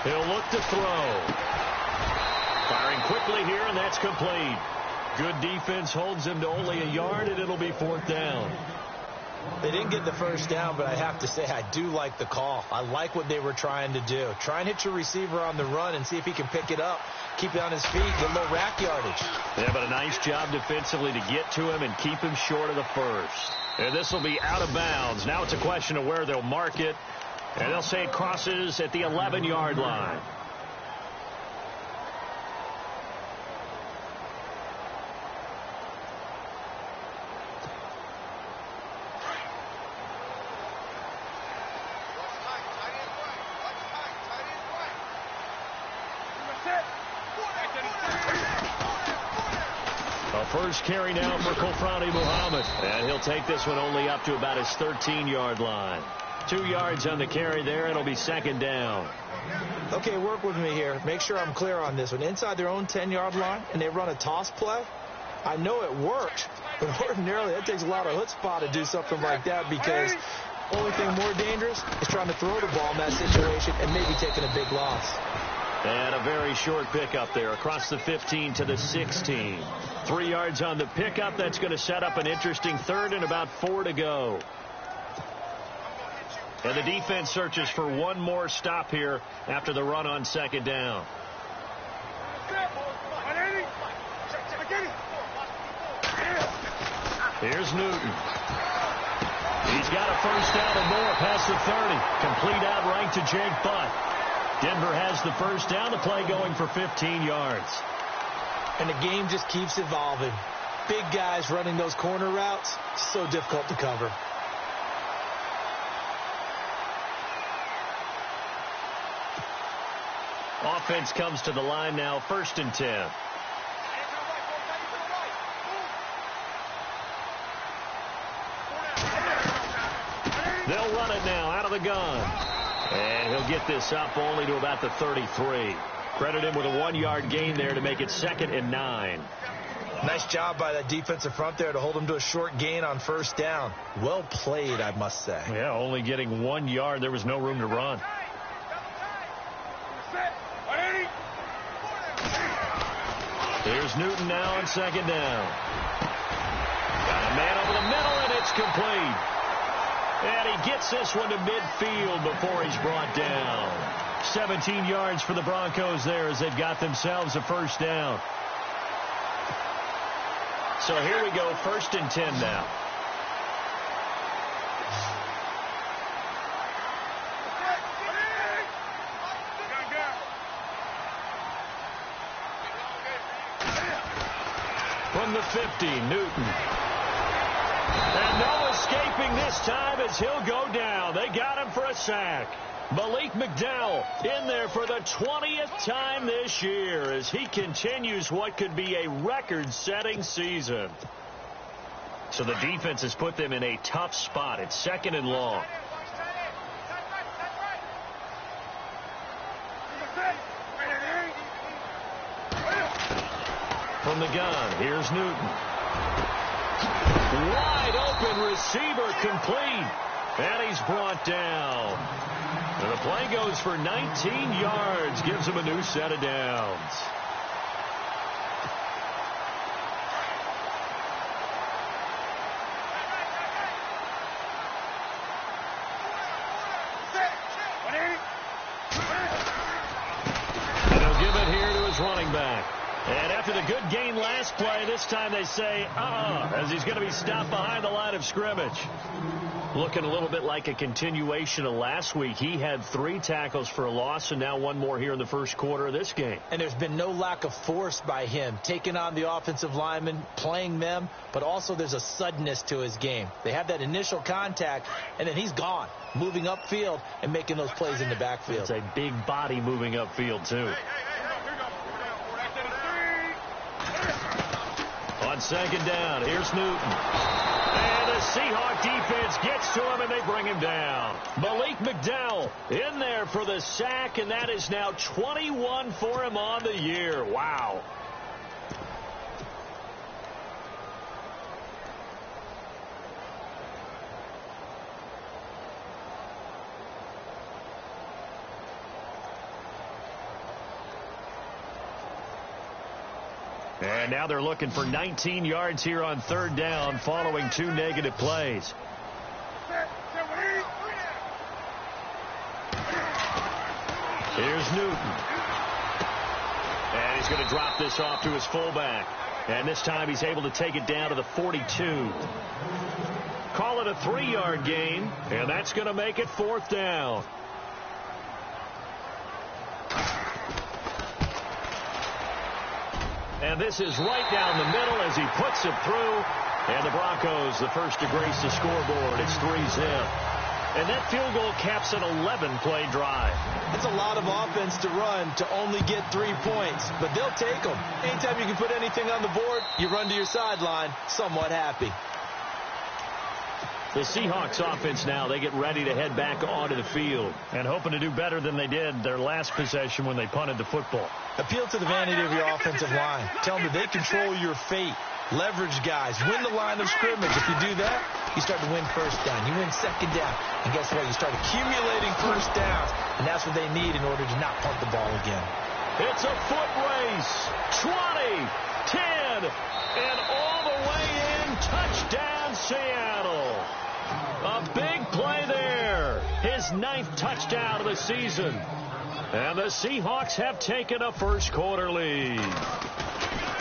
He'll look to throw. Firing quickly here, and that's complete. Good defense holds him to only a yard, and it'll be 4th down. They didn't get the first down, but I have to say I do like the call. I like what they were trying to do. Try and hit your receiver on the run and see if he can pick it up, keep it on his feet, get a little rack yardage. Yeah, but a nice job defensively to get to him and keep him short of the first. And this will be out of bounds. Now it's a question of where they'll mark it. And they'll say it crosses at the 11-yard line. First carry now for Kofrani Muhammad. And he'll take this one only up to about his 13-yard line. 2 yards on the carry there. It'll be 2nd down. Okay, work with me here. Make sure I'm clear on this one. Inside their own 10-yard line, and they run a toss play. I know it worked, but ordinarily that takes a lot of chutzpah to do something like that, because the only thing more dangerous is trying to throw the ball in that situation and maybe taking a big loss. And a very short pickup there across the 15 to the 16. 3 yards on the pickup. That's going to set up an interesting 3rd and about 4 to go. And the defense searches for one more stop here after the run on 2nd down. Here's Newton. He's got a first down and more past the 30. Complete outright to Jake Butt. Denver has the first down. The play going for 15 yards. And the game just keeps evolving. Big guys running those corner routes, so difficult to cover. Offense comes to the line now, 1st and 10. They'll run it now out of the gun. And he'll get this up only to about the 33. Credit him with a 1-yard gain there to make it 2nd and 9. Nice job by that defensive front there to hold him to a short gain on 1st down. Well played, I must say. Yeah, only getting 1 yard. There was no room to run. Here's Newton now on 2nd down. Got a man over the middle, and it's complete. And he gets this one to midfield before he's brought down. 17 yards for the Broncos there as they've got themselves a first down. So here we go, 1st and 10 now. From the 50, Newton. And no escaping this time as he'll go down. They got him for a sack. Malik McDowell in there for the 20th time this year as he continues what could be a record-setting season. So the defense has put them in a tough spot. It's 2nd and long. From the gun, here's Newton. Wide open receiver complete. And he's brought down. And the play goes for 19 yards. Gives him a new set of downs. And he'll give it here to his running back. And after the good gain last play, this time they say, as he's going to be stopped behind the line of scrimmage. Looking a little bit like a continuation of last week. He had 3 tackles for a loss, and now 1 more here in the first quarter of this game. And there's been no lack of force by him, taking on the offensive linemen, playing them, but also there's a suddenness to his game. They have that initial contact, and then he's gone, moving upfield and making those plays in the backfield. It's a big body moving upfield, too. On 2nd down, here's Newton. And the Seahawks defense gets to him, and they bring him down. Malik McDowell in there for the sack, and that is now 21 for him on the year. Wow. And now they're looking for 19 yards here on third down following 2 negative plays. Here's Newton. And he's going to drop this off to his fullback. And this time he's able to take it down to the 42. Call it a 3-yard gain, and that's going to make it 4th down. And this is right down the middle as he puts it through. And the Broncos, the first to grace the scoreboard. It's 3-zip. And that field goal caps an 11-play drive. It's a lot of offense to run to only get 3 points, but they'll take them. Anytime you can put anything on the board, you run to your sideline somewhat happy. The Seahawks offense now, they get ready to head back onto the field and hoping to do better than they did their last possession when they punted the football. Appeal to the vanity of your offensive line. Tell them that they control your fate. Leverage guys. Win the line of scrimmage. If you do that, you start to win first down. You win second down. And guess what? You start accumulating first downs. And that's what they need in order to not punt the ball again. It's a foot race. 20, 10, and all the way in. Touchdown, Seattle. A big play there. His 9th touchdown of the season. And the Seahawks have taken a first-quarter lead.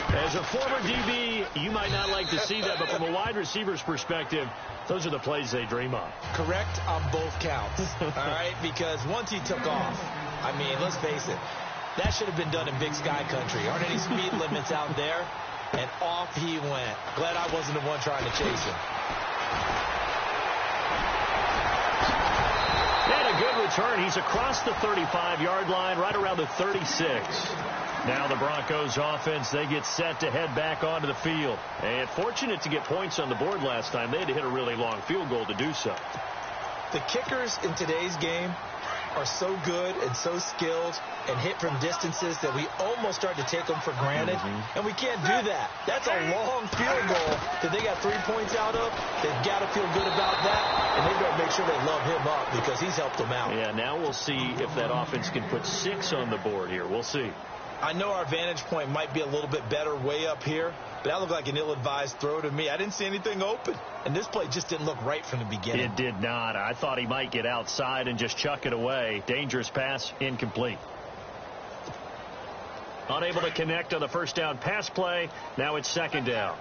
As a former DB, you might not like to see that, but from a wide receiver's perspective, those are the plays they dream of. Correct on both counts, all right? Because once he took off, I mean, let's face it, that should have been done in Big Sky country. Aren't any speed limits out there? And off he went. Glad I wasn't the one trying to chase him. And a good return. He's across the 35-yard line, right around the 36. Now the Broncos offense, they get set to head back onto the field. And fortunate to get points on the board last time. They had to hit a really long field goal to do so. The kickers in today's game are so good and so skilled and hit from distances that we almost start to take them for granted. And we can't do that. That's a long field goal that they got 3 points out of. They've got to feel good about that, and they've got to make sure they love him up because he's helped them out. Yeah, now we'll see if that offense can put 6 on the board here. We'll see. I know our vantage point might be a little bit better way up here, but that looked like an ill-advised throw to me. I didn't see anything open, and this play just didn't look right from the beginning. It did not. I thought he might get outside and just chuck it away. Dangerous pass, incomplete. Unable to connect on the first down pass play. Now it's second down.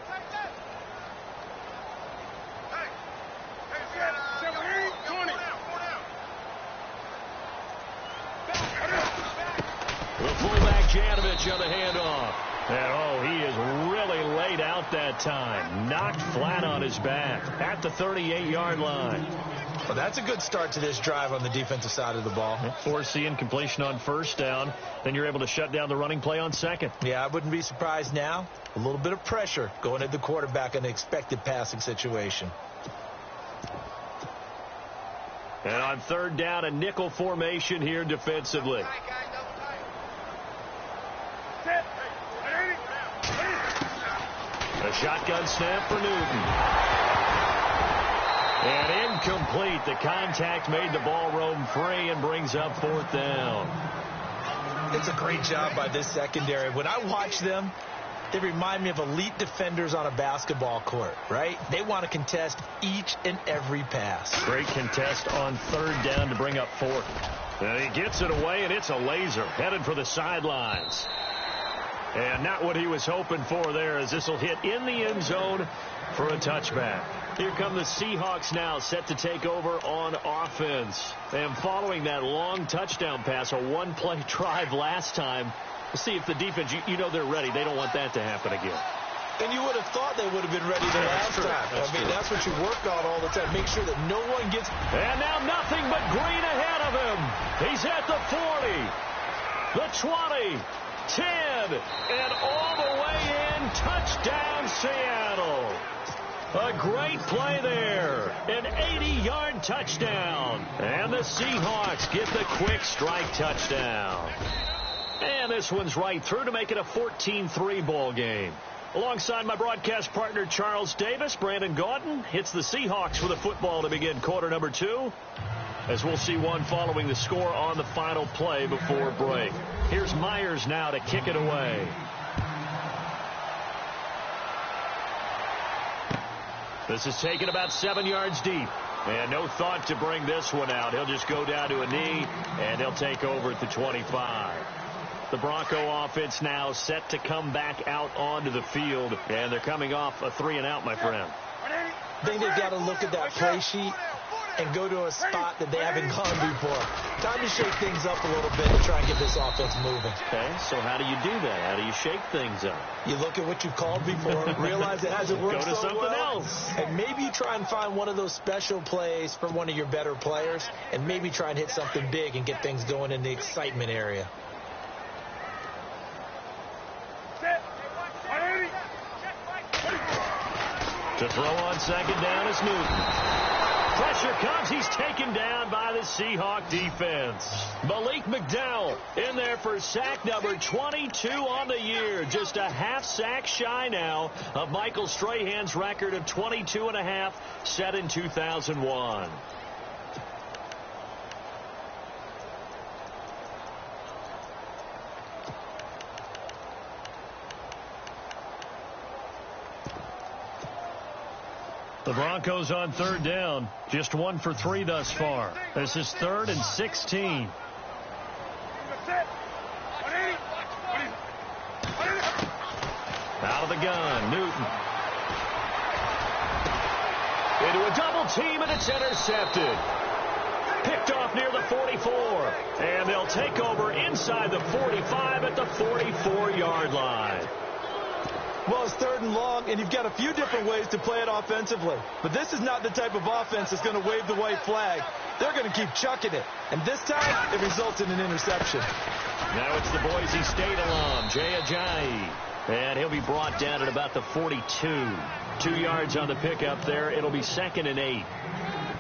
The fullback Janovich on the handoff. And, oh, he is really laid out that time. Knocked flat on his back at the 38-yard line. Well, that's a good start to this drive on the defensive side of the ball. Force the incompletion on first down. Then you're able to shut down the running play on second. Yeah, I wouldn't be surprised now. A little bit of pressure going at the quarterback in an expected passing situation. And on third down, a nickel formation here defensively. A shotgun snap for Newton. And incomplete. The contact made the ball roam free and brings up fourth down. It's a great job by this secondary. When I watch them, they remind me of elite defenders on a basketball court, right? They want to contest each and every pass. Great contest on third down to bring up fourth. And he gets it away, and it's a laser headed for the sidelines. And not what he was hoping for there, as this will hit in the end zone for a touchback. Here come the Seahawks now, set to take over on offense. And following that long touchdown pass, a one-play drive last time, we'll see if the defense, you know they're ready. They don't want that to happen again. And you would have thought they would have been ready the last time. That's what you work on all the time. Make sure that no one gets... And now nothing but green ahead of him. He's at the 40, the 20, 10, and all the way in. Touchdown, Seattle. A great play there. An 80-yard touchdown. And the Seahawks get the quick strike touchdown. And this one's right through to make it a 14-3 ball game. Alongside my broadcast partner, Charles Davis, Brandon Gaudin hits the Seahawks for the football to begin quarter number 2. As we'll see one following the score on the final play before break. Here's Myers now to kick it away. This is taken about 7 yards deep. And no thought to bring this one out. He'll just go down to a knee, and they'll take over at the 25. The Bronco offense now set to come back out onto the field, and they're coming off a 3-and-out, my friend. I think they've got to look at that play sheet and go to a spot that they haven't gone before. Time to shake things up a little bit and try and get this offense moving. Okay, so how do you do that? How do you shake things up? You look at what you've called before, realize it hasn't worked so well. Go to something else. And maybe you try and find one of those special plays from one of your better players, and maybe try and hit something big and get things going in the excitement area. To throw on second down is Newton. Pressure comes. He's taken down by the Seahawk defense. Malik McDowell in there for sack number 22 on the year. Just a half sack shy now of Michael Strahan's record of 22.5 set in 2001. The Broncos on third down, just 1 for 3 thus far. This is 3rd and 16. Out of the gun, Newton. Into a double team, and it's intercepted. Picked off near the 44. And they'll take over inside the 45 at the 44-yard line. Well, it's 3rd and long, and you've got a few different ways to play it offensively. But this is not the type of offense that's going to wave the white flag. They're going to keep chucking it. And this time, it results in an interception. Now it's the Boise State alum, Jay Ajayi. And he'll be brought down at about the 42. 2 yards on the pickup there. It'll be 2nd and 8.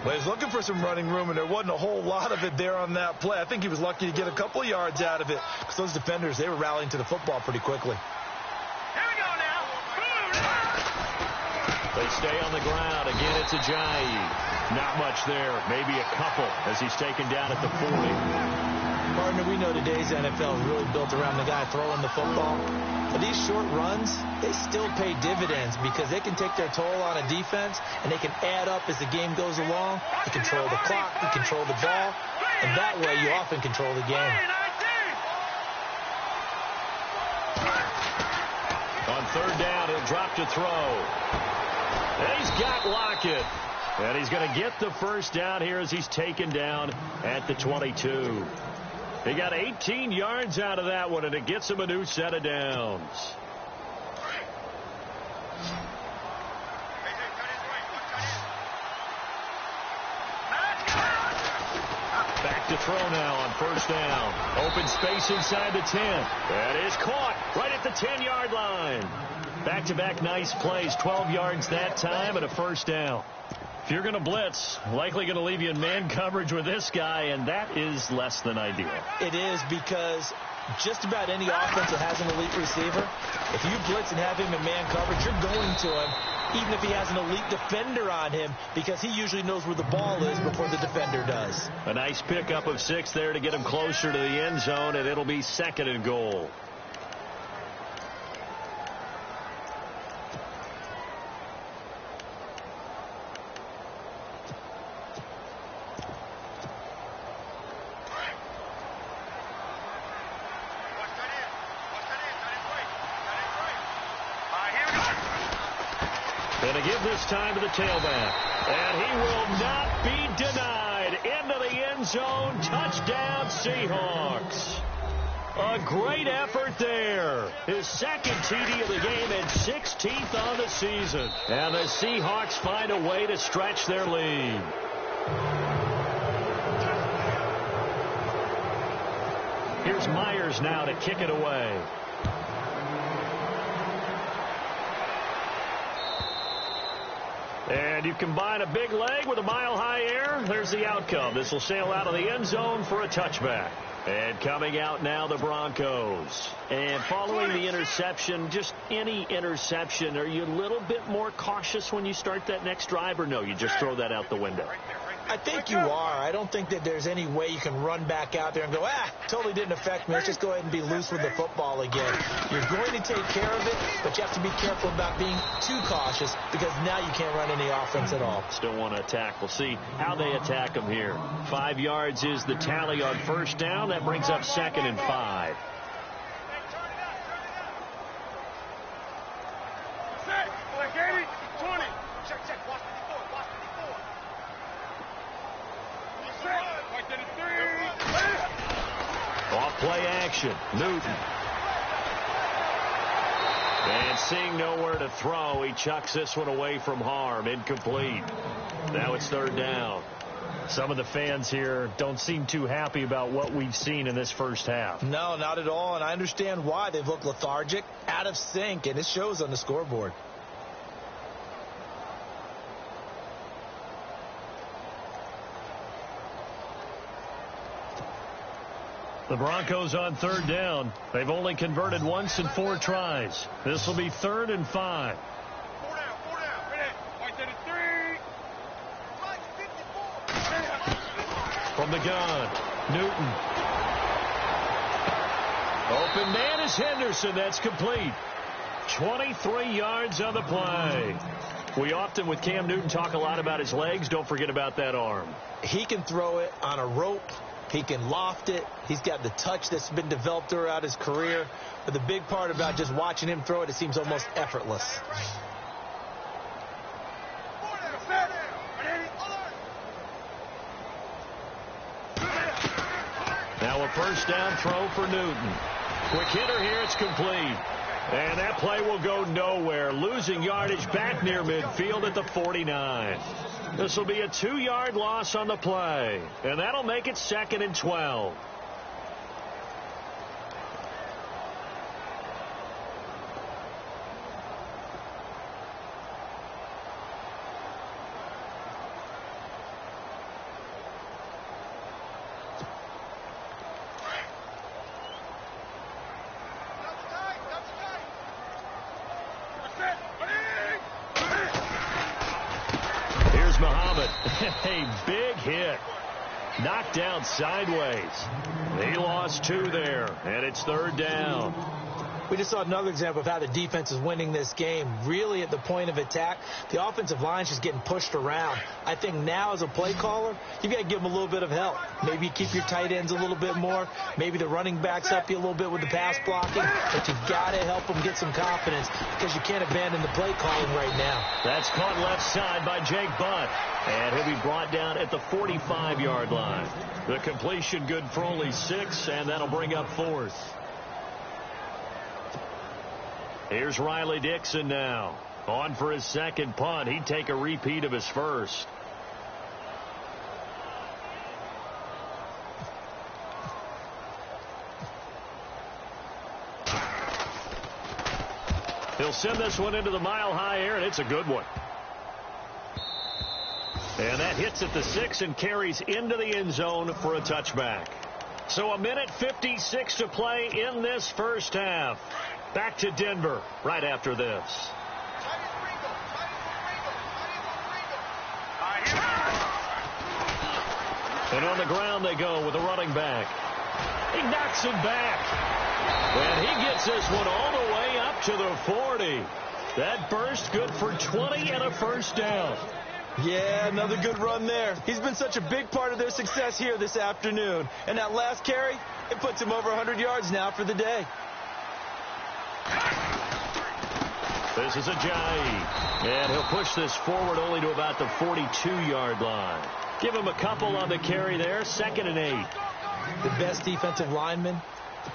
Well, he's looking for some running room, and there wasn't a whole lot of it there on that play. I think he was lucky to get a couple of yards out of it, because those defenders, they were rallying to the football pretty quickly. They stay on the ground. Again, it's Ajayi. Not much there. Maybe a couple as he's taken down at the 40. Partner, we know today's NFL is really built around the guy throwing the football. But these short runs, they still pay dividends because they can take their toll on a defense, and they can add up as the game goes along. You control the clock, you control the ball, and that way you often control the game. On third down, he'll drop to throw. And he's got Lockett. And he's going to get the first down here as he's taken down at the 22. He got 18 yards out of that one, and it gets him a new set of downs. Back to throw now on first down. Open space inside the 10. That is caught right at the 10-yard line. Back-to-back nice plays, 12 yards that time and a first down. If you're going to blitz, likely going to leave you in man coverage with this guy, and that is less than ideal. It is, because just about any offense that has an elite receiver, if you blitz and have him in man coverage, you're going to him, even if he has an elite defender on him, because he usually knows where the ball is before the defender does. A nice pickup of 6 there to get him closer to the end zone, and it'll be 2nd and goal. Going to give this time to the tailback. And he will not be denied. Into the end zone. Touchdown, Seahawks. A great effort there. His 2nd TD of the game and 16th on the season. And the Seahawks find a way to stretch their lead. Here's Myers now to kick it away. And you combine a big leg with a mile-high air, there's the outcome. This will sail out of the end zone for a touchback. And coming out now, the Broncos. And following the interception, just any interception, are you a little bit more cautious when you start that next drive, or no, you just throw that out the window? I think you are. I don't think that there's any way you can run back out there and go, totally didn't affect me. Let's just go ahead and be loose with the football again. You're going to take care of it, but you have to be careful about being too cautious because now you can't run any offense at all. Still want to attack. We'll see how they attack them here. 5 yards is the tally on first down. That brings up 2nd and 5. Off-play action. Newton. And seeing nowhere to throw, he chucks this one away from harm. Incomplete. Now it's 3rd down. Some of the fans here don't seem too happy about what we've seen in this first half. No, not at all, and I understand why. They've looked lethargic, out of sync, and it shows on the scoreboard. The Broncos on 3rd down. They've only converted once in 4 tries. This will be 3rd and 5. From the gun, Newton. Open man is Henderson. That's complete. 23 yards on the play. We often, with Cam Newton, talk a lot about his legs. Don't forget about that arm. He can throw it on a rope. He can loft it. He's got the touch that's been developed throughout his career. But the big part about just watching him throw it, it seems almost effortless. Now a first down throw for Newton. Quick hitter here. It's complete. And that play will go nowhere. Losing yardage back near midfield at the 49. This will be a 2-yard loss on the play. And that'll make it 2nd and 12. A big hit. Knocked down sideways. He lost 2 there, and it's 3rd down. We just saw another example of how the defense is winning this game. Really at the point of attack, the offensive line is just getting pushed around. I think now as a play caller, you've got to give them a little bit of help. Maybe you keep your tight ends a little bit more. Maybe the running backs help you a little bit with the pass blocking. But you've got to help them get some confidence because you can't abandon the play calling right now. That's caught left side by Jake Butt. And he'll be brought down at the 45-yard line. The completion good for only 6, and that'll bring up 4th. Here's Riley Dixon now. On for his 2nd punt. He'd take a repeat of his first. He'll send this one into the mile-high air, and it's a good one. And that hits at the 6 and carries into the end zone for a touchback. So 1:56 to play in this first half. Back to Denver right after this. And on the ground they go with a running back. He knocks it back. And he gets this one all the way up to the 40. That burst good for 20 and a first down. Yeah, another good run there. He's been such a big part of their success here this afternoon. And that last carry, it puts him over 100 yards now for the day. This is Ajayi. And he'll push this forward only to about the 42-yard line. Give him a couple on the carry there. 2nd and 8. The best defensive linemen,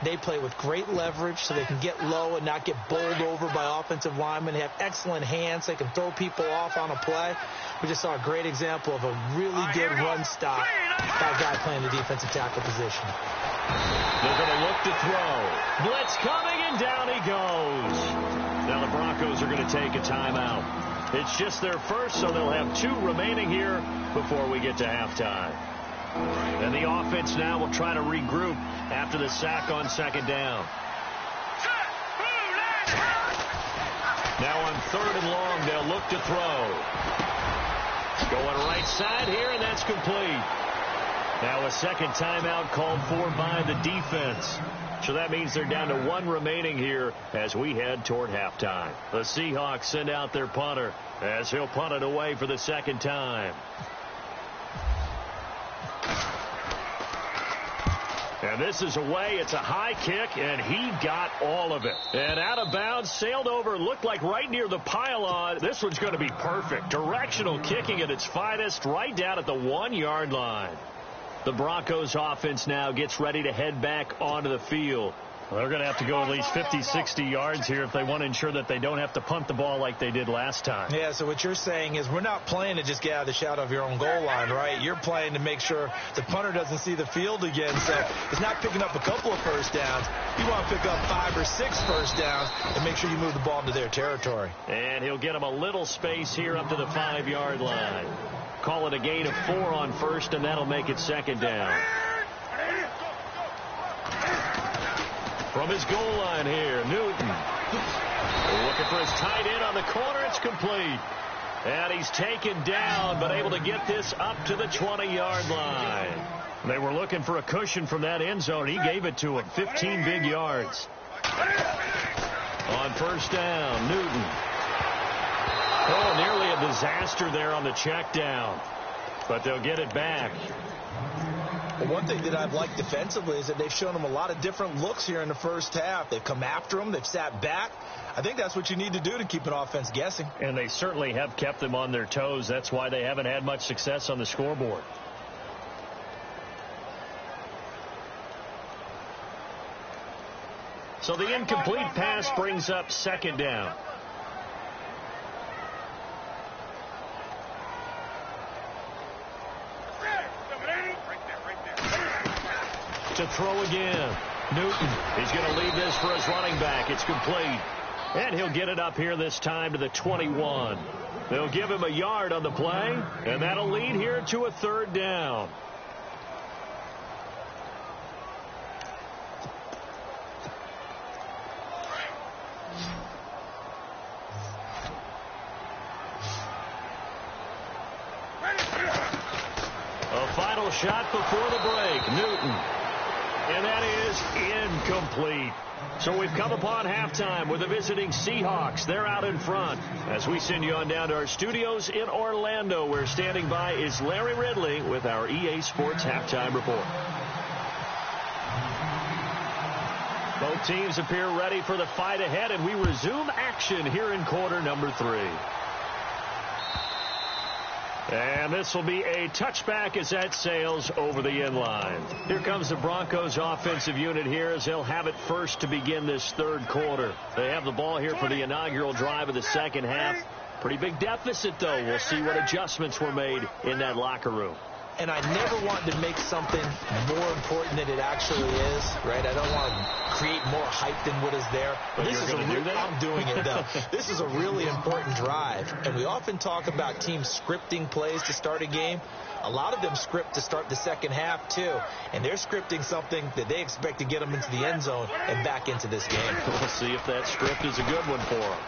they play with great leverage so they can get low and not get bowled over by offensive linemen. They have excellent hands. They can throw people off on a play. We just saw a great example of a really good run stop by a guy playing the defensive tackle position. They're going to look to throw. Blitz coming, and down he goes. Now the Broncos are going to take a timeout. It's just their first, so they'll have 2 remaining here before we get to halftime. And the offense now will try to regroup after the sack on 2nd down. Now on 3rd and long, they'll look to throw. Going right side here, and that's complete. Now a second timeout called for by the defense. So that means they're down to one remaining here as we head toward halftime. The Seahawks send out their punter as he'll punt it away for the second time. And this is away. It's a high kick, and he got all of it. And out of bounds, sailed over, looked like right near the pylon. This one's going to be perfect. Directional kicking at its finest, right down at the 1-yard line. The Broncos offense now gets ready to head back onto the field. Well, they're going to have to go at least 50, 60 yards here if they want to ensure that they don't have to punt the ball like they did last time. Yeah, so what you're saying is we're not playing to just get out of the shadow of your own goal line, right? You're playing to make sure the punter doesn't see the field again. So it's not picking up a couple of first downs. You want to pick up 5 or 6 first downs and make sure you move the ball into their territory. And he'll get him a little space here up to the 5-yard line. Call it a gain of 4 on first, and that'll make it second down. From his goal line here, Newton. Looking for his tight end on the corner. It's complete. And he's taken down, but able to get this up to the 20-yard line. They were looking for a cushion from that end zone. He gave it to him. 15 big yards. On first down, Newton. Oh, nearly a disaster there on the check down. But they'll get it back. Well, one thing that I've liked defensively is that they've shown them a lot of different looks here in the first half. They've come after them. They've sat back. I think that's what you need to do to keep an offense guessing. And they certainly have kept them on their toes. That's why they haven't had much success on the scoreboard. So the incomplete pass brings up second down. To throw again. Newton. He's going to leave this for his running back. It's complete. And he'll get it up here this time to the 21. They'll give him a yard on the play, and that'll lead here to a third down. A final shot before the break. Newton. And that is incomplete. So we've come upon halftime with the visiting Seahawks. They're out in front as we send you on down to our studios in Orlando, where standing by is Larry Ridley with our EA Sports Halftime Report. Both teams appear ready for the fight ahead, and we resume action here in quarter number 3. And this will be a touchback as that sails over the end line. Here comes the Broncos offensive unit here as they'll have it first to begin this third quarter. They have the ball here for the inaugural drive of the second half. Pretty big deficit, though. We'll see what adjustments were made in that locker room. And I never want to make something more important than it actually is, right? I don't want to create more hype than what is there. But this is I'm doing it, though. This is a really important drive. And we often talk about teams scripting plays to start a game. A lot of them script to start the second half, too. And they're scripting something that they expect to get them into the end zone and back into this game. We'll see if that script is a good one for them.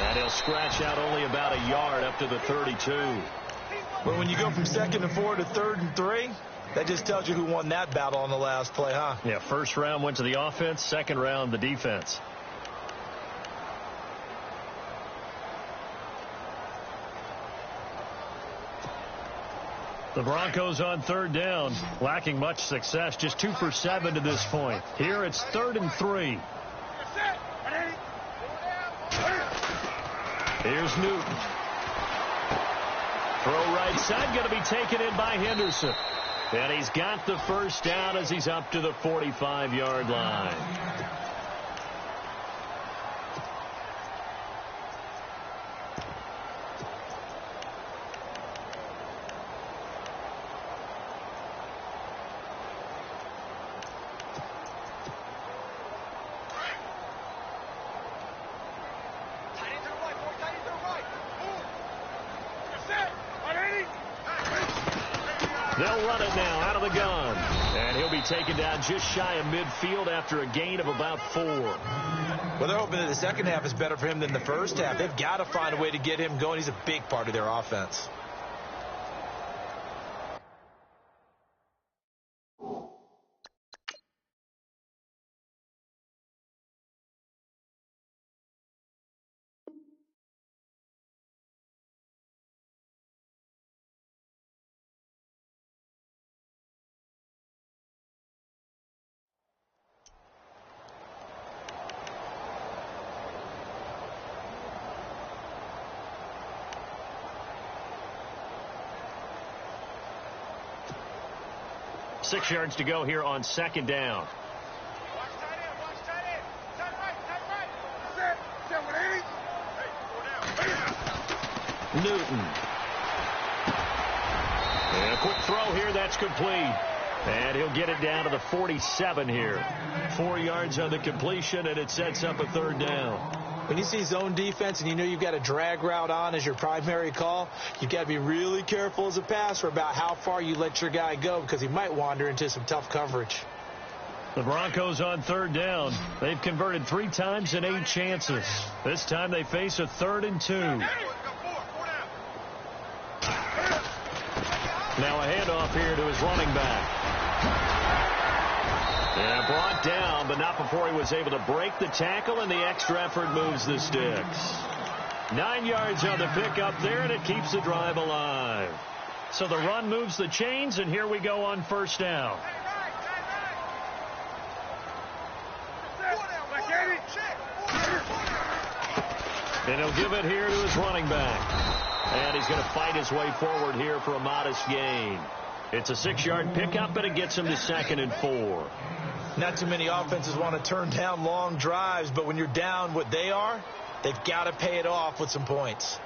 And he'll scratch out only about a yard up to the 32. But when you go from 2nd and 4 to 3rd and 3, that just tells you who won that battle on the last play, huh? Yeah, first round went to the offense, second round the defense. The Broncos on third down, lacking much success, just 2 for 7 to this point. Here it's 3rd and 3. Here's Newton. Throw right side, going to be taken in by Henderson. And he's got the first down as he's up to the 45-yard line. They'll run it now out of the gun. And he'll be taken down just shy of midfield after a gain of about 4. Well, they're hoping that the second half is better for him than the first half. They've got to find a way to get him going. He's a big part of their offense. 6 yards to go here on second down. Newton. And a quick throw here. That's complete. And he'll get it down to the 47 here. 4 yards on the completion, and it sets up a third down. When you see zone defense and you know you've got a drag route on as your primary call, you've got to be really careful as a passer about how far you let your guy go because he might wander into some tough coverage. The Broncos on third down. They've converted 3 times in 8 chances. This time they face a 3rd and 2. Now a handoff here to his running back. And brought down, but not before he was able to break the tackle, and the extra effort moves the sticks. 9 yards on the pickup there, and it keeps the drive alive. So the run moves the chains, and here we go on first down. And he'll give it here to his running back. And he's going to fight his way forward here for a modest gain. It's a 6-yard pickup, and it gets him to 2nd and 4. Not too many offenses want to turn down long drives, but when you're down what they are, they've got to pay it off with some points.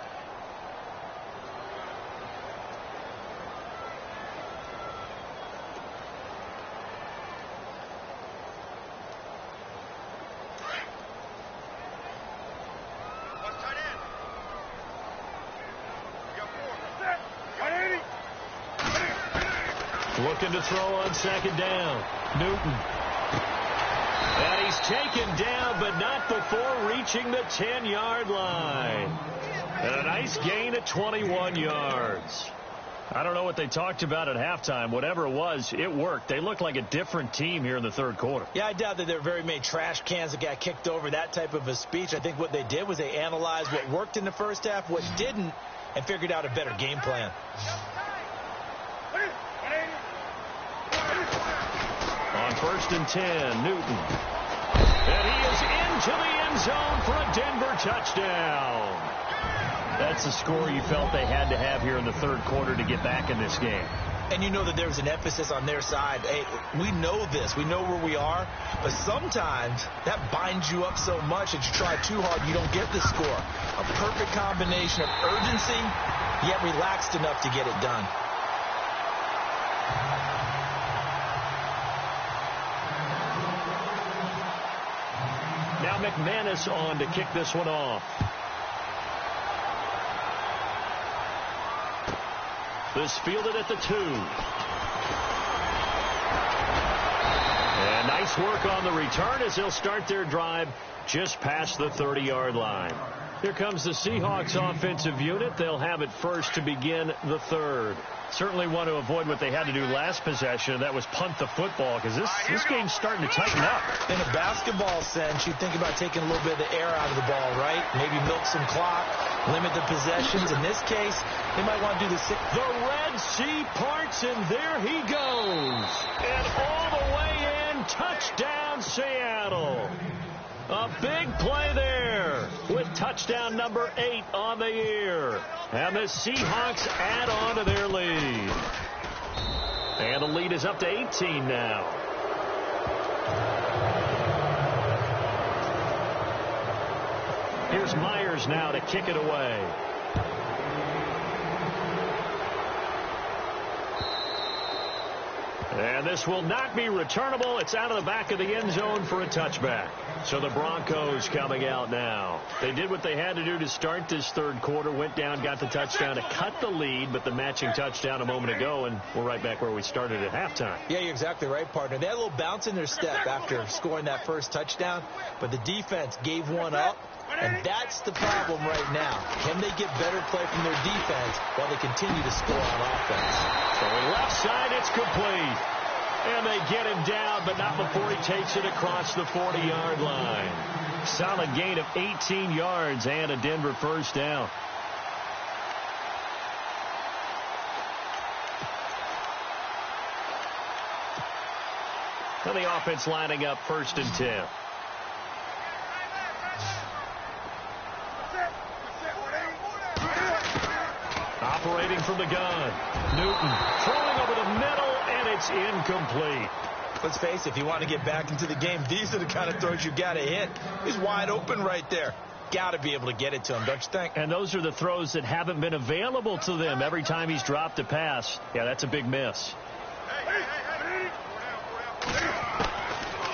Looking to throw on second down. Newton. And he's taken down, but not before reaching the 10-yard line. And a nice gain at 21 yards. I don't know what they talked about at halftime. Whatever it was, it worked. They looked like a different team here in the third quarter. Yeah, I doubt that there were very many trash cans that got kicked over, that type of a speech. I think what they did was they analyzed what worked in the first half, what didn't, and figured out a better game plan. On 1st and 10, Newton. And he is into the end zone for a Denver touchdown. That's the score you felt they had to have here in the third quarter to get back in this game. And you know that there's an emphasis on their side. Hey, we know this. We know where we are. But sometimes that binds you up so much that you try too hard, you don't get the score. A perfect combination of urgency, yet relaxed enough to get it done. Now McManus on to kick this one off. This fielded at the 2. And nice work on the return as they'll start their drive just past the 30-yard line. Here comes the Seahawks offensive unit. They'll have it first to begin the third. Certainly want to avoid what they had to do last possession. That was punt the football, because this game's starting to tighten up. In a basketball sense, you think about taking a little bit of the air out of the ball, right? Maybe milk some clock, limit the possessions. In this case, they might want to do the Red Sea parts, and there he goes. And all the way in, touchdown Seattle. A big play there with touchdown number 8 on the year. And the Seahawks add on to their lead. And the lead is up to 18 now. Here's Myers now to kick it away. And this will not be returnable. It's out of the back of the end zone for a touchback. So the Broncos coming out now. They did what they had to do to start this third quarter. Went down, got the touchdown to cut the lead, but the matching touchdown a moment ago, and we're right back where we started at halftime. Yeah, you're exactly right, partner. They had a little bounce in their step after scoring that first touchdown, but the defense gave one up, and that's the problem right now. Can they get better play from their defense while they continue to score on offense? So left side, it's complete. And they get him down, but not before he takes it across the 40-yard line. Solid gain of 18 yards and a Denver first down. And the offense lining up 1st and 10. Operating from the gun. Newton throwing over the middle, and it's incomplete. Let's face it, if you want to get back into the game, these are the kind of throws you got to hit. He's wide open right there. Got to be able to get it to him, don't you think? And those are the throws that haven't been available to them every time he's dropped a pass. Yeah, that's a big miss.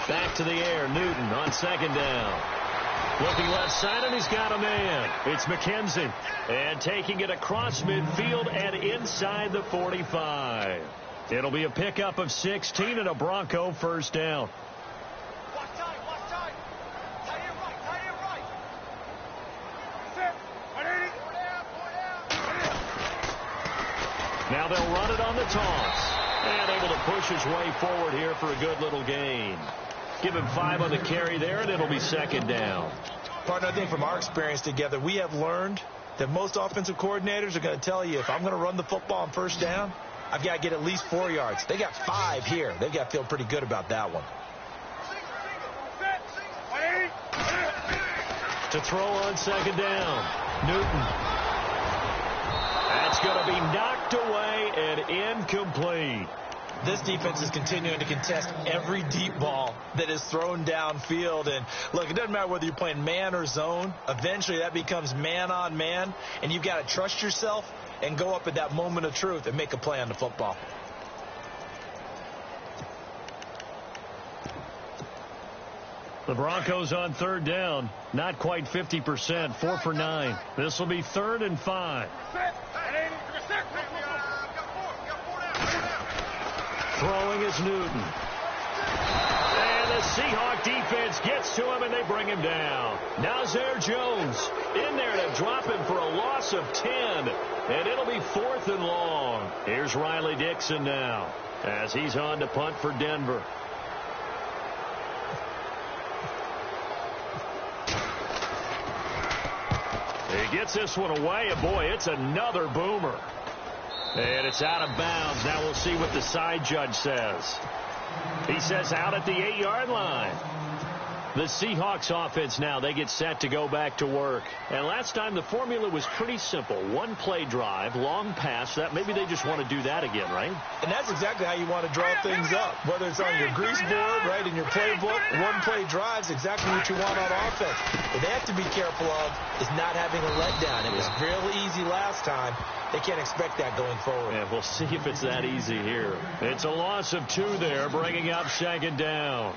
Back to the air, Newton on second down. Looking left side, and he's got a man. It's McKenzie. And taking it across midfield and inside the 45. It'll be a pickup of 16 and a Bronco first down. Now they'll run it on the toss. And able to push his way forward here for a good little gain. Give him 5 on the carry there, and it'll be second down. Partner, I think from our experience together, we have learned that most offensive coordinators are going to tell you, if I'm going to run the football on first down, I've got to get at least 4 yards. They got 5 here. They've got to feel pretty good about that one. To throw on second down, Newton. That's going to be knocked away and incomplete. This defense is continuing to contest every deep ball that is thrown downfield. And, look, it doesn't matter whether you're playing man or zone. Eventually that becomes man on man, and you've got to trust yourself and go up at that moment of truth and make a play on the football. The Broncos on third down, not quite 50%, 4 for 9. This will be 3rd and 5. Throwing is Newton. And the Seahawk defense gets to him, and they bring him down. Nazir Jones in there to drop him for a loss of 10. And it'll be 4th and long. Here's Riley Dixon now as he's on to punt for Denver. He gets this one away, and boy, it's another boomer. And it's out of bounds. Now we'll see what the side judge says. He says out at the 8-yard line. The Seahawks offense now, they get set to go back to work. And last time the formula was pretty simple. 1-play drive, long pass. That maybe they just want to do that again, right? And that's exactly how you want to draw things up. Whether it's on your grease board, right, in your playbook, 1-play drive's exactly what you want on offense. What they have to be careful of is not having a letdown. It was real easy last time. They can't expect that going forward. Yeah, we'll see if it's that easy here. It's a loss of 2 there, bringing up second down.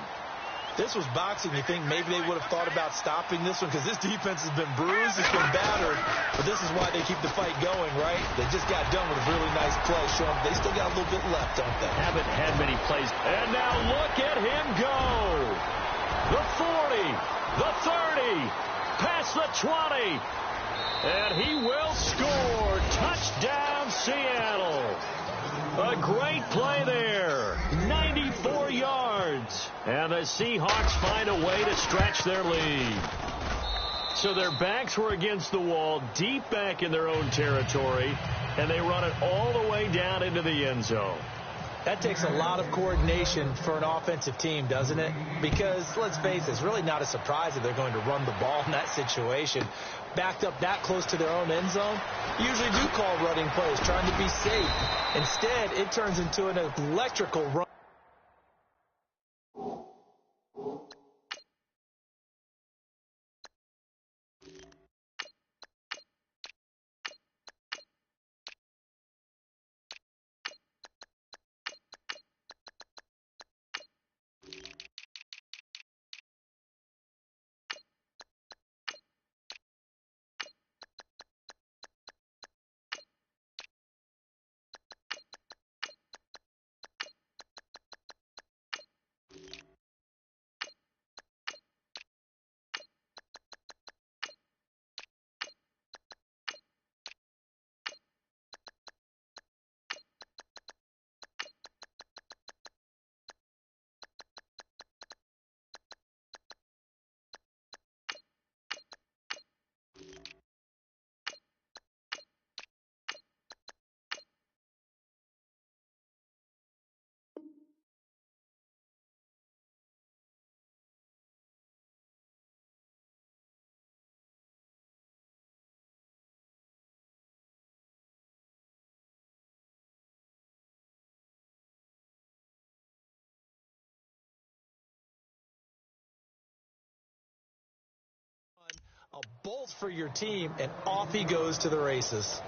This was boxing. You think maybe they would have thought about stopping this one because this defense has been bruised, it's been battered, but this is why they keep the fight going, right? They just got done with a really nice play, showing they still got a little bit left, don't they? Haven't had many plays. And now look at him go. The 40, the 30, past the 20, and he will score. Touchdown, Seattle. A great play there. 94 yards. And the Seahawks find a way to stretch their lead. So their backs were against the wall, deep back in their own territory, and they run it all the way down into the end zone. That takes a lot of coordination for an offensive team, doesn't it? Because, let's face it, it's really not a surprise that they're going to run the ball in that situation. Backed up that close to their own end zone, usually do call running plays, trying to be safe. Instead, it turns into an electrical run. a bolt for your team, and off he goes to the races.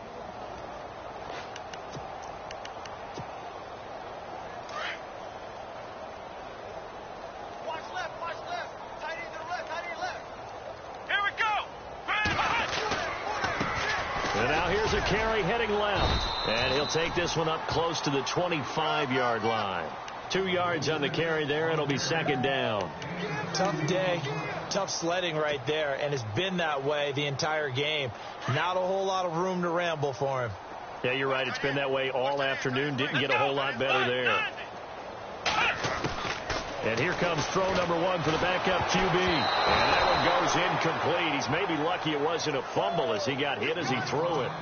And now here's a carry heading left. And he'll take this one up close to the 25-yard line. 2 yards on the carry there. It'll be second down. Tough day. Tough sledding right there. And it's been that way the entire game. Not a whole lot of room to ramble for him. Yeah, you're right. It's been that way all afternoon. Didn't get a whole lot better there. And here comes throw number 1 for the backup QB. And that one goes incomplete. He's maybe lucky it wasn't a fumble as he got hit as he threw it.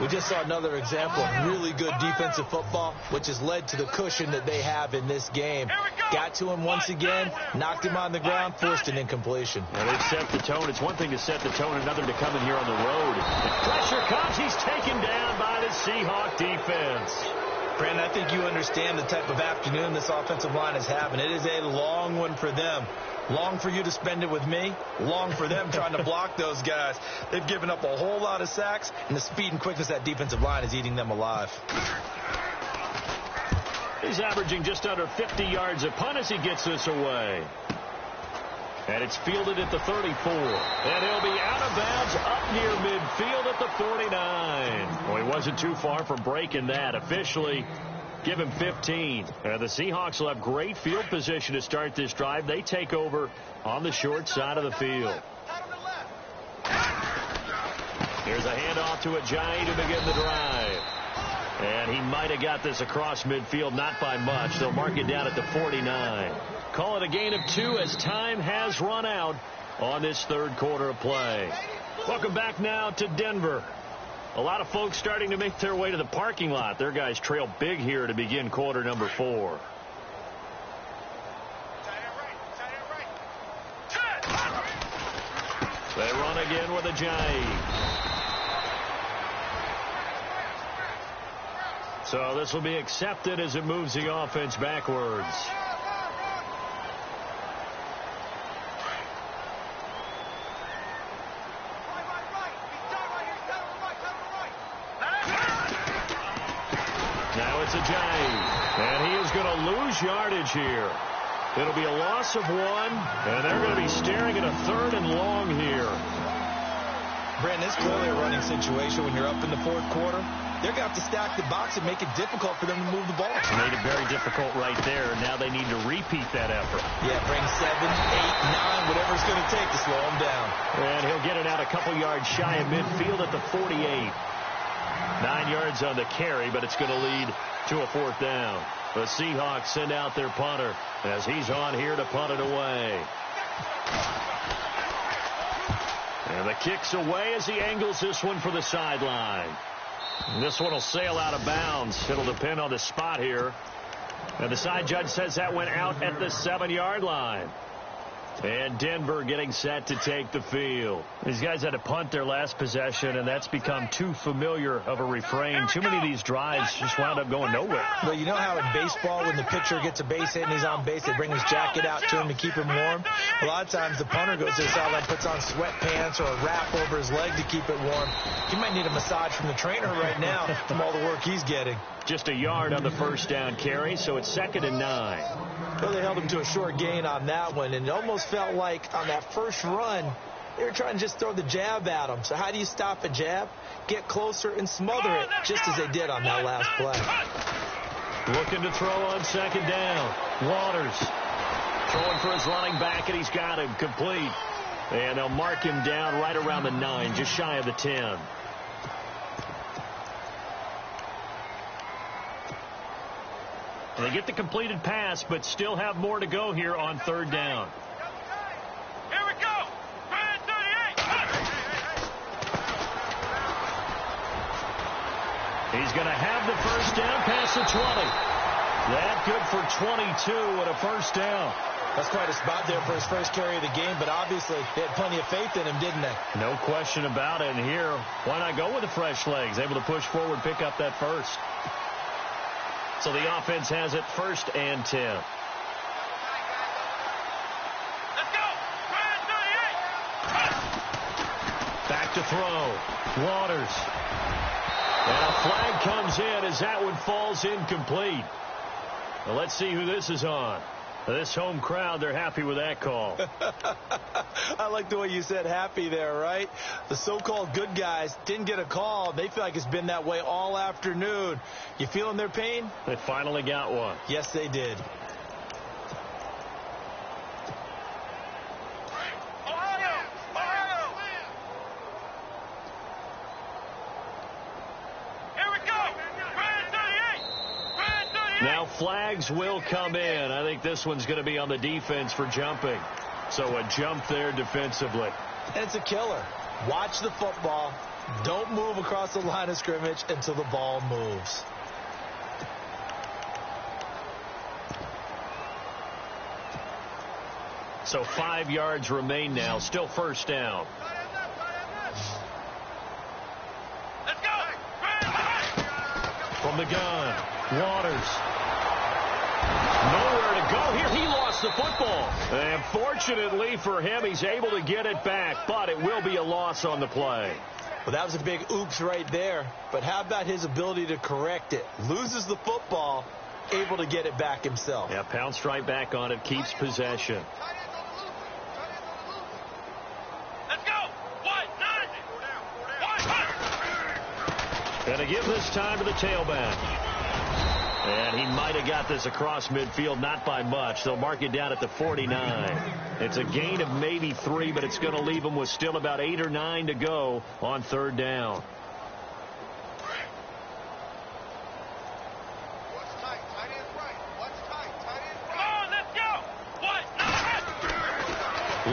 We just saw another example of really good defensive football, which has led to the cushion that they have in this game. Got to him once again, knocked him on the ground, forced an incompletion. Well, they've set the tone. It's one thing to set the tone, another to come in here on the road. And pressure comes. He's taken down by the Seahawk defense. Brandon, I think you understand the type of afternoon this offensive line is having. It is a long one for them. Long for you to spend it with me. Long for them trying to block those guys. They've given up a whole lot of sacks, and the speed and quickness of that defensive line is eating them alive. He's averaging just under 50 yards a punt as he gets this away. And it's fielded at the 34. And he'll be out of bounds up near midfield at the 49. Well, he wasn't too far from breaking that. Officially, give him 15. The Seahawks will have great field position to start this drive. They take over on the short side of the field. Here's a handoff to Ajayi to begin the drive. And he might have got this across midfield, not by much. They'll mark it down at the 49. Call it a gain of 2 as time has run out on this third quarter of play. Welcome back now to Denver. A lot of folks starting to make their way to the parking lot. Their guys trail big here to begin quarter number 4. They run again with Ajayi. So this will be accepted as it moves the offense backwards. Now it's Ajayi, and he is going to lose yardage here. It'll be a loss of 1, and they're going to be staring at a 3rd and long here. Brandon, it's clearly a running situation when you're up in the fourth quarter. They're going to have to stack the box and make it difficult for them to move the ball. Made it very difficult right there. Now they need to repeat that effort. Yeah, bring 7, 8, 9, whatever it's going to take to slow him down. And he'll get it out a couple yards shy of midfield at the 48. 9 yards on the carry, but it's going to lead to a 4th down. The Seahawks send out their punter as he's on here to punt it away. And the kick's away as he angles this one for the sideline. And this one will sail out of bounds. It'll depend on the spot here. And the side judge says that went out at the 7-yard line. And Denver getting set to take the field. These guys had to punt their last possession, and that's become too familiar of a refrain. Too many of these drives just wound up going nowhere. Well, you know how in baseball when the pitcher gets a base hit and he's on base, they bring his jacket out to him to keep him warm? A lot of times the punter goes to the sideline, puts on sweatpants or a wrap over his leg to keep it warm. He might need a massage from the trainer right now from all the work he's getting. Just a yard on the first down carry, so it's 2nd and 9. Well, they held him to a short gain on that one, and it almost felt like on that first run, they were trying to just throw the jab at him. So how do you stop a jab? Get closer and smother it, just as they did on that last play. Looking to throw on 2nd down. Waters throwing for his running back, and he's got him complete. And they'll mark him down right around the 9, just shy of the 10. They get the completed pass, but still have more to go here on 3rd down. Here we go. 38. He's going to have the first down past the 20. That good for 22 and a first down. That's quite a spot there for his first carry of the game, but obviously they had plenty of faith in him, didn't they? No question about it. And here, why not go with the fresh legs? Able to push forward, pick up that first. So the offense has it 1st and 10. Let's go. 38. to throw. Waters. And a flag comes in as that one falls incomplete. Well, let's see who this is on. This home crowd, they're happy with that call. I like the way you said happy there, right? The so-called good guys didn't get a call. They feel like it's been that way all afternoon. You feeling their pain? They finally got one. Yes, they did. Now flags will come in. I think this one's going to be on the defense for jumping. So a jump there defensively. And it's a killer. Watch the football. Don't move across the line of scrimmage until the ball moves. So 5 yards remain now. Still first down. Let's go. From the gun, Waters. Nowhere to go here. He lost the football. And fortunately for him, he's able to get it back, but it will be a loss on the play. Well, that was a big oops right there. But how about his ability to correct it? Loses the football, able to get it back himself. Yeah, pounced right back on it, keeps possession. Let's go. And to give this time to the tailback. And he might have got this across midfield, not by much. They'll mark it down at the 49. It's a gain of maybe 3, but it's going to leave them with still about 8 or 9 to go on third down. What's tight? Tight end right. What's tight? Tight end right. Come on, let's go. What?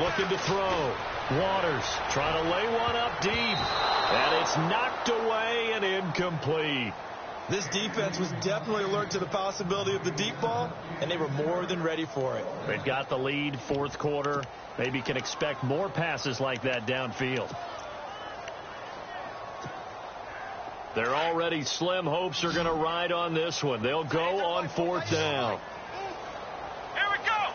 Looking to throw. Waters trying to lay one up deep. And it's knocked away and incomplete. This defense was definitely alert to the possibility of the deep ball, and they were more than ready for it. They've got the lead, fourth quarter. Maybe can expect more passes like that downfield. Their already slim hopes are going to ride on this one. They'll go on fourth down. Here we go.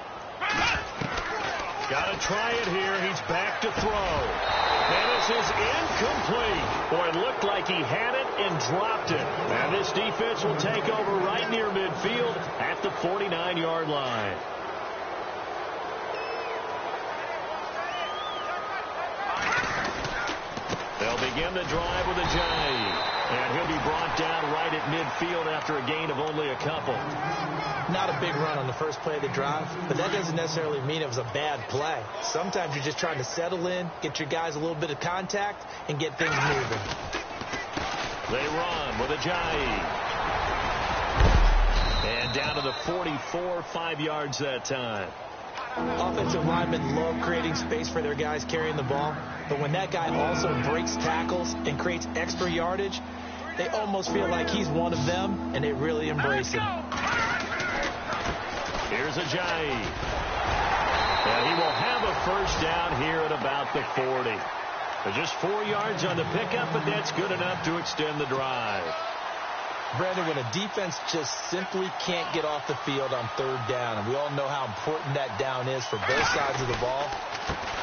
Got to try it here. He's back to throw. And this is incomplete. Boy, it looked like he had it and dropped it. And this defense will take over right near midfield at the 49-yard line. They'll begin the drive with a J. And he'll be brought down right at midfield after a gain of only a couple. Not a big run on the first play of the drive, but that doesn't necessarily mean it was a bad play. Sometimes you're just trying to settle in, get your guys a little bit of contact, and get things moving. They run with a J. And down to the 44, 5 yards that time. Offensive linemen love creating space for their guys carrying the ball, but when that guy also breaks tackles and creates extra yardage, they almost feel like he's one of them, and they really embrace him. Here's a J. And he will have a first down here at about the 40. They're just 4 yards on the pickup, but that's good enough to extend the drive. Brandon, when a defense just simply can't get off the field on third down, and we all know how important that down is for both sides of the ball,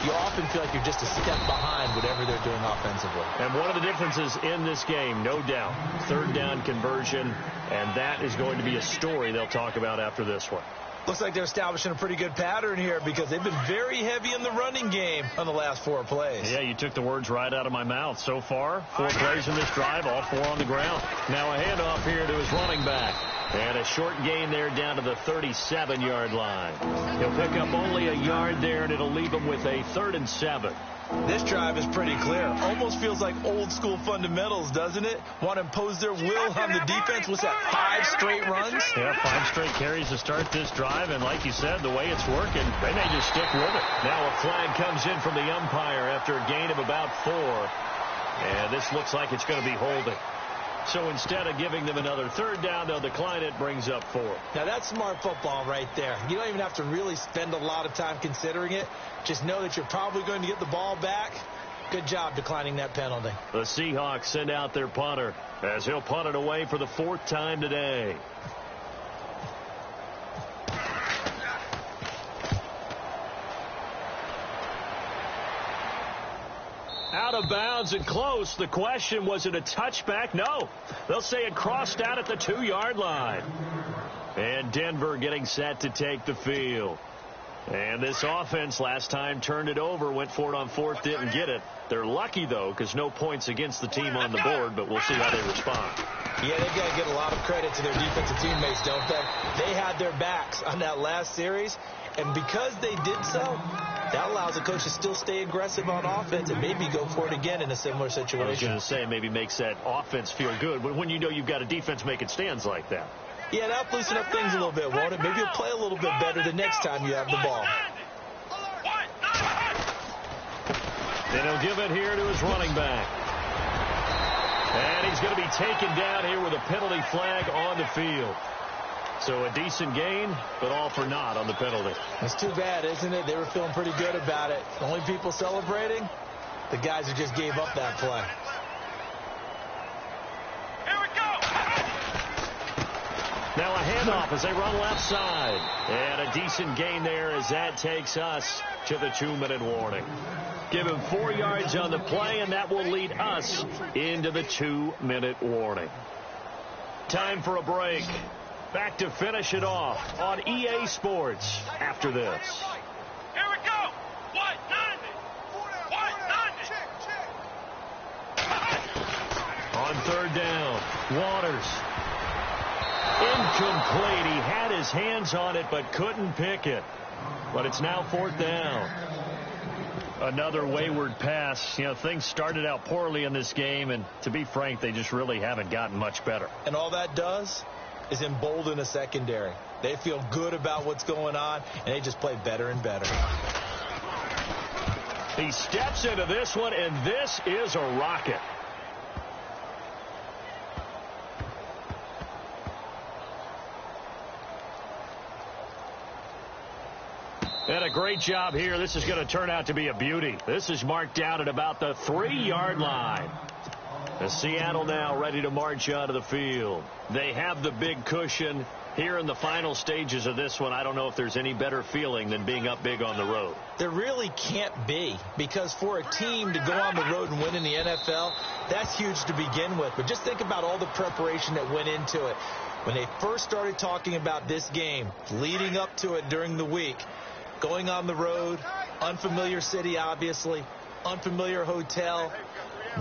you often feel like you're just a step behind whatever they're doing offensively. And one of the differences in this game, no doubt, third down conversion, and that is going to be a story they'll talk about after this one. Looks like they're establishing a pretty good pattern here because they've been very heavy in the running game on the last 4 plays. Yeah, you took the words right out of my mouth. So far, 4 plays in this drive, all 4 on the ground. Now a handoff here to his running back. And a short gain there down to the 37-yard line. He'll pick up only a yard there, and it'll leave him with a 3rd and 7. This drive is pretty clear. Almost feels like old school fundamentals, doesn't it? Want to impose their will on the defense. What's that, 5 straight runs? Yeah, 5 straight carries to start this drive. And like you said, the way it's working, they may just stick with it. Now a flag comes in from the umpire after a gain of about 4. And this looks like it's going to be holding. So instead of giving them another 3rd down, they'll decline it, brings up 4. Now that's smart football right there. You don't even have to really spend a lot of time considering it. Just know that you're probably going to get the ball back. Good job declining that penalty. The Seahawks send out their punter as he'll punt it away for the 4th time today. Out of bounds and close. The question, was it a touchback? No. They'll say it crossed out at the 2-yard line. And Denver getting set to take the field. And this offense last time turned it over, went for it on fourth, didn't get it. They're lucky, though, because no points against the team on the board, but we'll see how they respond. Yeah, they've got to get a lot of credit to their defensive teammates, don't they? They had their backs on that last series, and because they did so, that allows the coach to still stay aggressive on offense and maybe go for it again in a similar situation. I was going to say, maybe makes that offense feel good, but when you know you've got a defense making stands like that. Yeah, that'll loosen up things a little bit, won't it? Maybe you'll play a little bit better the next time you have the ball. And he'll give it here to his running back. And he's going to be taken down here with a penalty flag on the field. So a decent gain, but all for naught on the penalty. It's too bad, isn't it? They were feeling pretty good about it. The only people celebrating, the guys who just gave up that play. Here we go. Now a handoff as they run left side. And a decent gain there as that takes us to the 2-minute warning. Give him 4 yards on the play, and that will lead us into the 2-minute warning. Time for a break. Back to finish it off on EA Sports after this. Here we go. 190. 190. On third down, Waters. Incomplete. He had his hands on it but couldn't pick it. But it's now fourth down. Another wayward pass. You know, things started out poorly in this game, and to be frank, they just really haven't gotten much better. And all that does is embolden a secondary. They feel good about what's going on, and they just play better and better. He steps into this one, and this is a rocket. And a great job here. This is going to turn out to be a beauty. This is marked down at about the 3-yard line. The Seattle now ready to march onto the field. They have the big cushion. Here in the final stages of this one, I don't know if there's any better feeling than being up big on the road. There really can't be, because for a team to go on the road and win in the NFL, that's huge to begin with. But just think about all the preparation that went into it. When they first started talking about this game, leading up to it during the week, going on the road, unfamiliar city, obviously, unfamiliar hotel.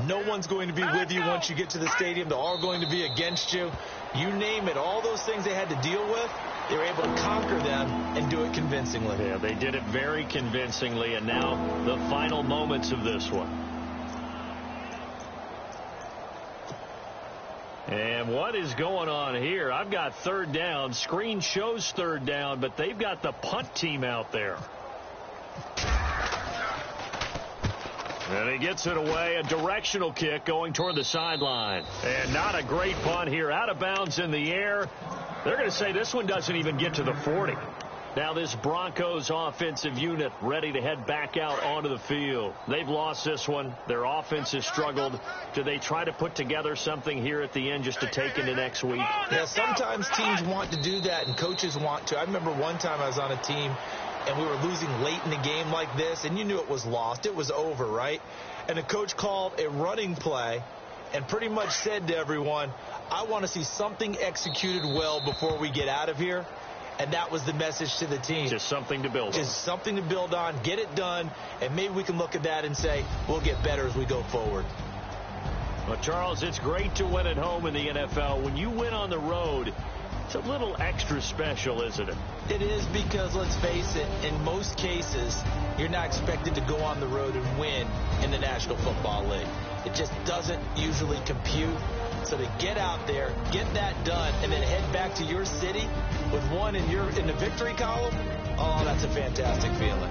No one's going to be with you once you get to the stadium. They're all going to be against you. You name it. All those things they had to deal with, they were able to conquer them and do it convincingly. Yeah, they did it very convincingly, and now the final moments of this one. And what is going on here? I've got third down. Screen shows third down, but they've got the punt team out there. And he gets it away. A directional kick going toward the sideline. And not a great punt here. Out of bounds in the air. They're going to say this one doesn't even get to the 40. Now this Broncos offensive unit ready to head back out onto the field. They've lost this one. Their offense has struggled. Do they try to put together something here at the end just to take into next week? Yeah, sometimes teams want to do that and coaches want to. I remember one time I was on a team and we were losing late in the game like this, and you knew it was lost. It was over, right? And the coach called a running play and pretty much said to everyone, I want to see something executed well before we get out of here. And that was the message to the team. Just something to build on. Just something to build on, get it done, and maybe we can look at that and say, we'll get better as we go forward. Well, Charles, it's great to win at home in the NFL. When you win on the road, it's a little extra special, isn't it? It is, because, let's face it, in most cases, you're not expected to go on the road and win in the National Football League. It just doesn't usually compute. So to get out there, get that done, and then head back to your city with one in the victory column, oh, that's a fantastic feeling.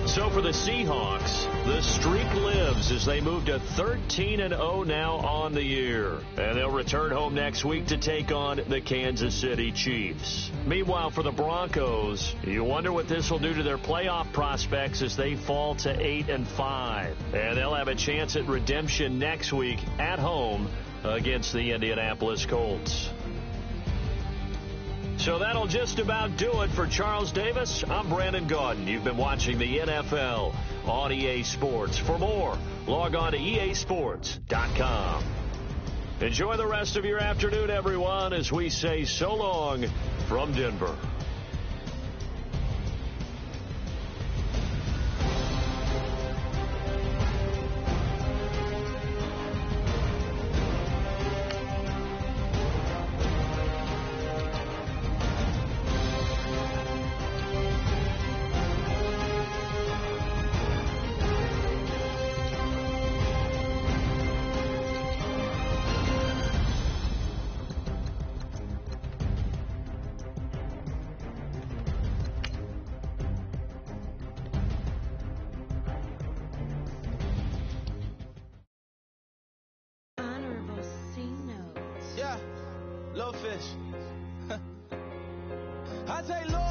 So for the Seahawks, the streak lives as they move to 13-0 now on the year. And they'll return home next week to take on the Kansas City Chiefs. Meanwhile, for the Broncos, you wonder what this will do to their playoff prospects as they fall to 8-5. And they'll have a chance at redemption next week at home against the Indianapolis Colts. So that'll just about do it for Charles Davis. I'm Brandon Gaudin. You've been watching the NFL on EA Sports. For more, log on to easports.com. Enjoy the rest of your afternoon, everyone, as we say so long from Denver. Fish. I say, Lord.